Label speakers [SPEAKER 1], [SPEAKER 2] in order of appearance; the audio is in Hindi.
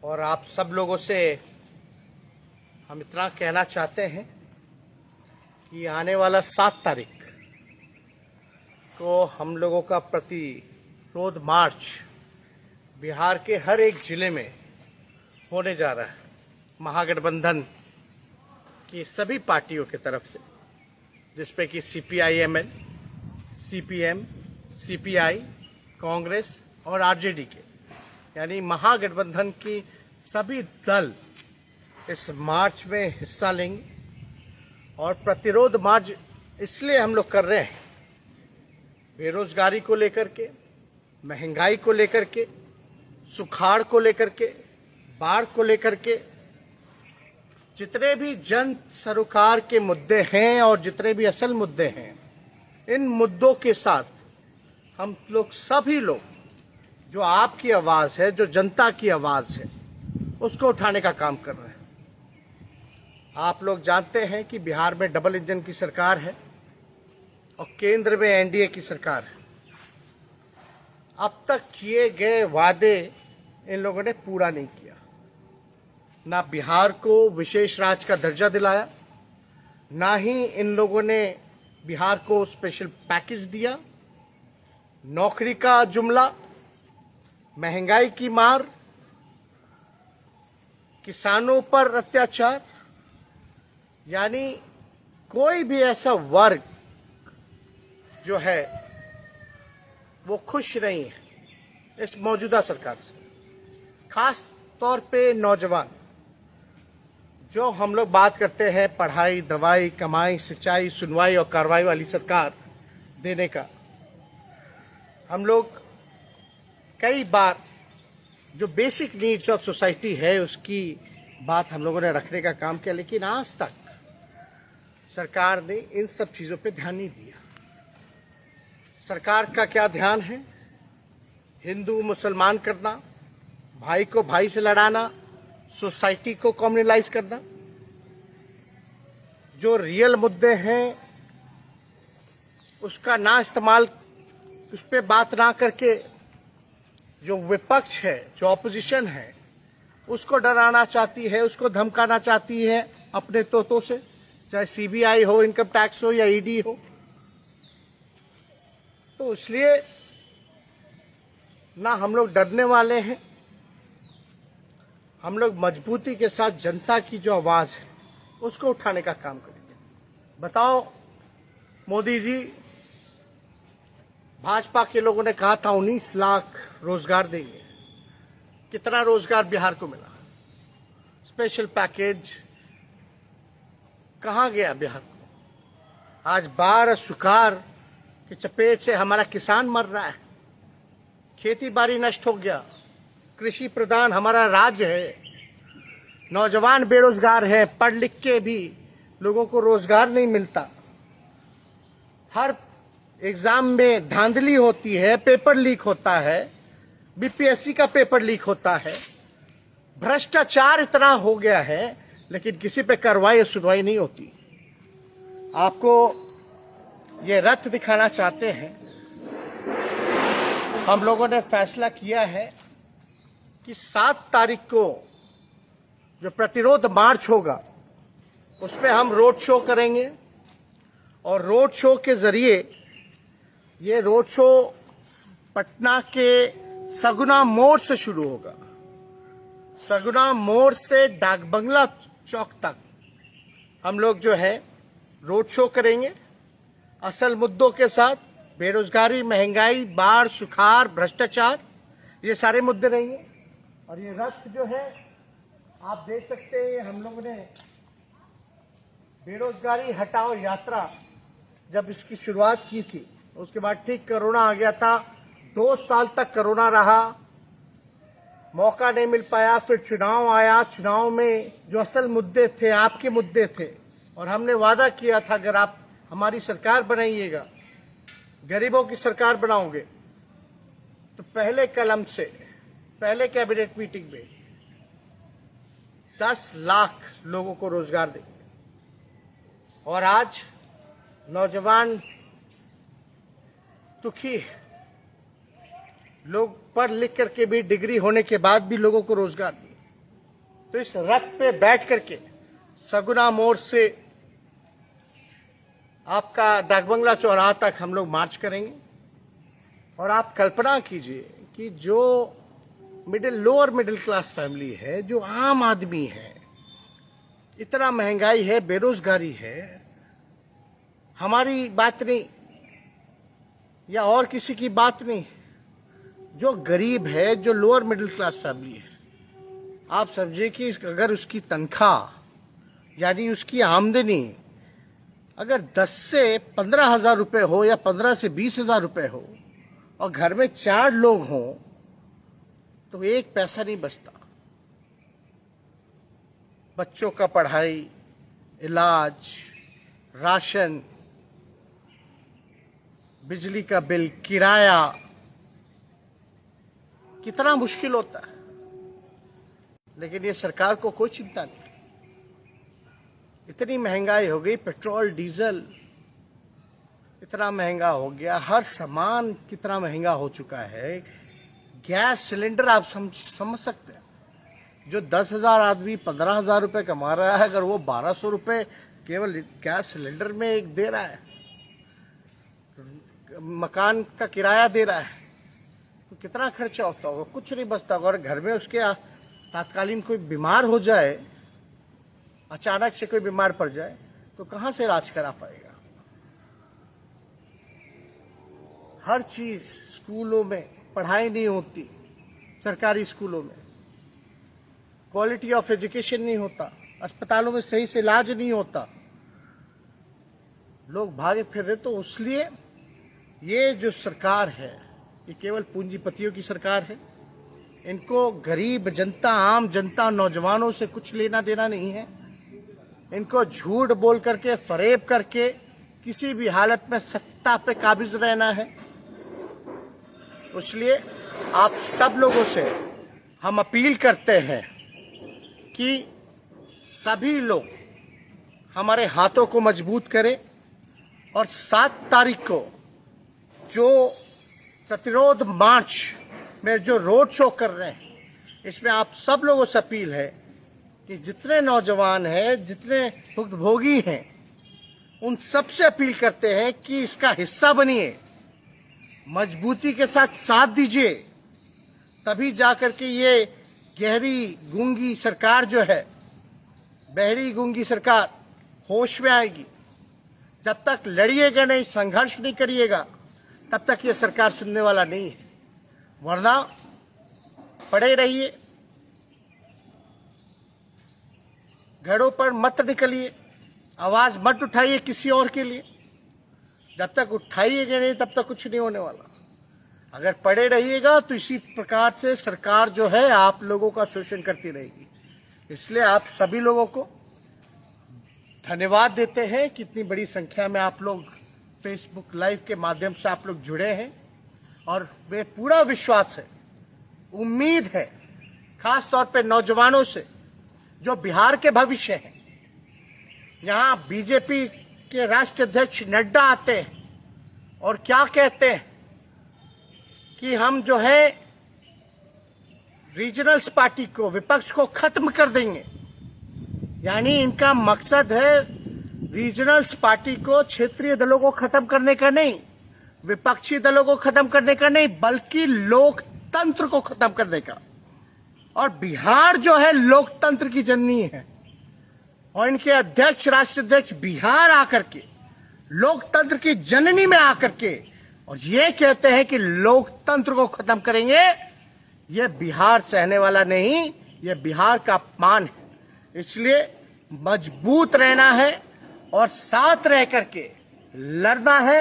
[SPEAKER 1] और आप सब लोगों से हम इतना कहना चाहते हैं कि आने वाला 7 तारीख को हम लोगों का प्रतिरोध मार्च बिहार के हर एक जिले में होने जा रहा है। महागठबंधन की सभी पार्टियों की तरफ से, जिसपे कि CPIML, CPM, CPI, कांग्रेस और RJD के, यानी महागठबंधन की सभी दल इस मार्च में हिस्सा लेंगे। और प्रतिरोध मार्च इसलिए हम लोग कर रहे हैं, बेरोजगारी को लेकर के, महंगाई को लेकर के, सुखाड़ को लेकर के, बाढ़ को लेकर के, जितने भी जन सरोकार के मुद्दे हैं और जितने भी असल मुद्दे हैं, इन मुद्दों के साथ हम लोग सभी लोग, जो आपकी आवाज़ है, जो जनता की आवाज़ है, उसको उठाने का काम कर रहे हैं। आप लोग जानते हैं कि बिहार में डबल इंजन की सरकार है और केंद्र में NDA की सरकार है। अब तक किए गए वादे इन लोगों ने पूरा नहीं किया। ना बिहार को विशेष राज्य का दर्जा दिलाया, ना ही इन लोगों ने बिहार को स्पेशल पैकेज दिया। नौकरी का जुमला, महंगाई की मार, किसानों पर अत्याचार, यानी कोई भी ऐसा वर्ग जो है वो खुश नहीं है इस मौजूदा सरकार से। खास तौर पे नौजवान, जो हम लोग बात करते हैं पढ़ाई, दवाई, कमाई, सिंचाई, सुनवाई और कार्रवाई वाली सरकार देने का, हम लोग कई बार जो बेसिक नीड्स ऑफ सोसाइटी है उसकी बात हम लोगों ने रखने का काम किया, लेकिन आज तक सरकार ने इन सब चीज़ों पे ध्यान नहीं दिया। सरकार का क्या ध्यान है? हिंदू मुसलमान करना, भाई को भाई से लड़ाना, सोसाइटी को कम्युनलाइज करना। जो रियल मुद्दे हैं उसका ना इस्तेमाल, उस पर बात ना करके जो विपक्ष है, जो ऑपोजिशन है, उसको डराना चाहती है, उसको धमकाना चाहती है अपने तोतों से, चाहे CBI हो, इनकम टैक्स हो या ED हो। तो इसलिए ना हम लोग डरने वाले हैं, हम लोग मजबूती के साथ जनता की जो आवाज़ है उसको उठाने का काम करेंगे। बताओ मोदी जी, भाजपा के लोगों ने कहा था 19 लाख रोजगार देंगे। कितना रोजगार बिहार को मिला? स्पेशल पैकेज कहाँ गया बिहार को? आज बाढ़, सुखाड़ की चपेट से हमारा किसान मर रहा है, खेती बाड़ी नष्ट हो गया। कृषि प्रधान हमारा राज्य है, नौजवान बेरोजगार है, पढ़ लिख के भी लोगों को रोजगार नहीं मिलता। हर एग्जाम में धांधली होती है, पेपर लीक होता है, BPSC का पेपर लीक होता है, भ्रष्टाचार इतना हो गया है, लेकिन किसी पे कार्रवाई और सुनवाई नहीं होती। आपको ये रथ दिखाना चाहते हैं। हम लोगों ने फैसला किया है कि 7 तारीख को जो प्रतिरोध मार्च होगा उस पर हम रोड शो करेंगे। और रोड शो के जरिए, ये रोड शो पटना के सगुना मोड़ से शुरू होगा। सगुना मोड़ से डाक बंगला चौक तक हम लोग जो है रोड शो करेंगे, असल मुद्दों के साथ। बेरोजगारी, महंगाई, बाढ़, सुखाड़, भ्रष्टाचार, ये सारे मुद्दे रहेंगे। और ये रथ जो है आप देख सकते हैं, हम लोगों ने बेरोजगारी हटाओ यात्रा जब इसकी शुरुआत की थी, उसके बाद ठीक कोरोना आ गया था। 2 साल तक कोरोना रहा, मौका नहीं मिल पाया। फिर चुनाव आया, चुनाव में जो असल मुद्दे थे, आपके मुद्दे थे, और हमने वादा किया था अगर आप हमारी सरकार बनाइएगा, गरीबों की सरकार बनाओगे, तो पहले कलम से, पहले कैबिनेट मीटिंग में 10 लाख लोगों को रोजगार देंगे। और आज नौजवान दुखी है, लोग पढ़ लिख करके भी, डिग्री होने के बाद भी लोगों को रोजगार दिए। तो इस रथ पे बैठ करके सगुना मोड़ से आपका डाकबंगला चौराहा तक हम लोग मार्च करेंगे। और आप कल्पना कीजिए कि जो लोअर मिडिल क्लास फैमिली है, जो आम आदमी है, इतना महंगाई है, बेरोजगारी है, हमारी बात नहीं या और किसी की बात नहीं, जो गरीब है, जो लोअर मिडिल क्लास फैमिली है, आप समझिए कि अगर उसकी तनख्वाह यानी उसकी आमदनी अगर 10 से 15,000 रुपये हो या 15 से 20,000 रुपये हो और घर में 4 लोग हों तो एक पैसा नहीं बचता। बच्चों का पढ़ाई, इलाज, राशन, बिजली का बिल, किराया, कितना मुश्किल होता है। लेकिन ये सरकार को कोई चिंता नहीं। इतनी महंगाई हो गई, पेट्रोल डीजल इतना महंगा हो गया, हर सामान कितना महंगा हो चुका है। गैस सिलेंडर आप समझ सकते हैं, जो 10,000 आदमी 15,000 रुपये कमा रहा है, अगर वो 1,200 रुपये केवल गैस सिलेंडर में एक दे रहा है, मकान का किराया दे रहा है, तो कितना खर्चा होता होगा? कुछ नहीं बचता होगा। और घर में उसके तात्कालीन कोई बीमार हो जाए, अचानक से कोई बीमार पड़ जाए, तो कहां से इलाज करा पाएगा? हर चीज, स्कूलों में पढ़ाई नहीं होती, सरकारी स्कूलों में क्वालिटी ऑफ एजुकेशन नहीं होता, अस्पतालों में सही से इलाज नहीं होता, लोग भागे फिर रहे। तो इसलिए ये जो सरकार है, ये केवल पूंजीपतियों की सरकार है। इनको गरीब जनता, आम जनता, नौजवानों से कुछ लेना देना नहीं है। इनको झूठ बोल करके, फरेब करके किसी भी हालत में सत्ता पे काबिज रहना है। इसलिए आप सब लोगों से हम अपील करते हैं कि सभी लोग हमारे हाथों को मजबूत करें और 7 तारीख को जो प्रतिरोध मार्च में जो रोड शो कर रहे हैं, इसमें आप सब लोगों से अपील है कि जितने नौजवान हैं, जितने भुक्तभोगी हैं, उन सबसे अपील करते हैं कि इसका हिस्सा बनिए, मजबूती के साथ दीजिए, तभी जाकर के ये गहरी गूंगी सरकार जो है, बहरी गूंगी सरकार होश में आएगी। जब तक लड़िएगा नहीं, संघर्ष नहीं करिएगा, तब तक ये सरकार सुनने वाला नहीं है। वरना पड़े रहिए, घरों पर मत निकलिए, आवाज मत उठाइए किसी और के लिए। जब तक उठाइएगा नहीं, तब तक कुछ नहीं होने वाला। अगर पड़े रहिएगा तो इसी प्रकार से सरकार जो है आप लोगों का शोषण करती रहेगी। इसलिए आप सभी लोगों को धन्यवाद देते हैं कि इतनी बड़ी संख्या में आप लोग फेसबुक लाइव के माध्यम से आप लोग जुड़े हैं। और वे पूरा विश्वास है, उम्मीद है, खास तौर पे नौजवानों से जो बिहार के भविष्य हैं। यहाँ बीजेपी के राष्ट्रीय अध्यक्ष नड्डा आते हैं और क्या कहते हैं कि हम जो है रीजनल्स पार्टी को, विपक्ष को खत्म कर देंगे। यानी इनका मकसद है रीजनल्स पार्टी को, क्षेत्रीय दलों को खत्म करने का नहीं, विपक्षी दलों को खत्म करने का नहीं, बल्कि लोकतंत्र को खत्म करने का। और बिहार जो है लोकतंत्र की जननी है और इनके अध्यक्ष, राष्ट्रीय अध्यक्ष बिहार आकर के लोकतंत्र की जननी में आकर के और ये कहते हैं कि लोकतंत्र को खत्म करेंगे। ये बिहार सहने वाला नहीं, ये बिहार का अपमान है। इसलिए मजबूत रहना है और साथ रह करके लड़ना है।